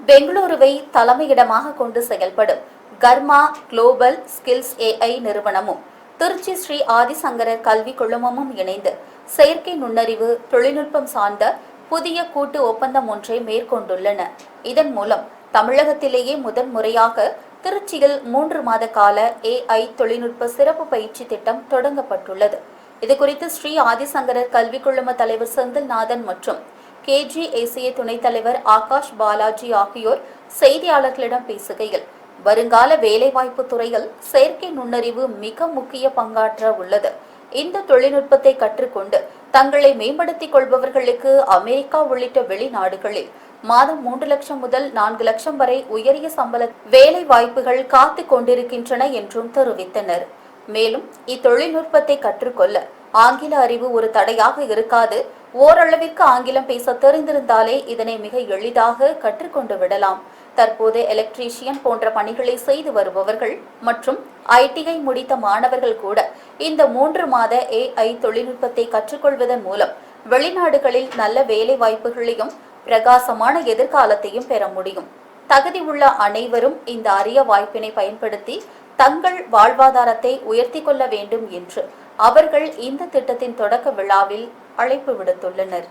பெங்களூருவை தலைமையிடமாக கொண்டு செயல்படும் கர்மா குளோபல் ஸ்கில்ஸ் ஏஐ நிறுவனமும் திருச்சி ஸ்ரீ ஆதிசங்கரர் கல்வி குழுமமும் இணைந்து செயற்கை நுண்ணறிவு தொழில்நுட்பம் சார்ந்த புதிய கூட்டு ஒப்பந்தம் ஒன்றை மேற்கொண்டுள்ளன. இதன் மூலம் தமிழகத்திலேயே முதன்முறையாக திருச்சியில் 3 மாத கால ஏஐ தொழில்நுட்ப சிறப்பு பயிற்சி திட்டம் தொடங்கப்பட்டுள்ளது. இதுகுறித்து ஸ்ரீ ஆதிசங்கரர் கல்வி குழும தலைவர் செந்தில்நாதன் மற்றும் KGACA துணைத் தலைவர் ஆகாஷ் பாலாஜி ஆகியோர் செய்தியாளர்களிடம் பேசுகையில், வருங்கால வேலைவாய்ப்பு துறையில் செயற்கை நுண்ணறிவு மிக முக்கிய பங்காற்ற உள்ளது. இந்த தொழில்நுட்பத்தை கற்றுக்கொண்டு தங்களை மேம்படுத்திக் கொள்பவர்களுக்கு அமெரிக்கா உள்ளிட்ட வெளிநாடுகளில் மாதம் 3 லட்சம் முதல் 4 லட்சம் வரை உயரிய சம்பள வேலை வாய்ப்புகள் காத்து கொண்டிருக்கின்றன என்றும் தெரிவித்தனர். மேலும் இத்தொழில்நுட்பத்தை கற்றுக்கொள்ள ஆங்கில அறிவு ஒரு தடையாக இருக்காது. ஓரளவிற்கு ஆங்கிலம் பேச தெரிந்திருந்தாலே இதனை மிக எளிதாக கற்றுக்கொண்டு விடலாம். தற்போது எலக்ட்ரீஷியன் போன்ற பணிகளை செய்து வருபவர்கள் மற்றும் ITஐ முடித்த மாணவர்கள் கூட இந்த 3 மாத AI தொழில்நுட்பத்தை கற்றுக்கொள்வதன் மூலம் வெளிநாடுகளில் நல்ல வேலை வாய்ப்புகளையும் பிரகாசமான எதிர்காலத்தையும் பெற முடியும். தகுதி உள்ள அனைவரும் இந்த அரிய வாய்ப்பினை பயன்படுத்தி தங்கள் வாழ்வாதாரத்தை உயர்த்தி கொள்ள வேண்டும் என்று அவர்கள் இந்த திட்டத்தின் தொடக்க விழாவில் அழைப்பு விடுத்துள்ளனர்.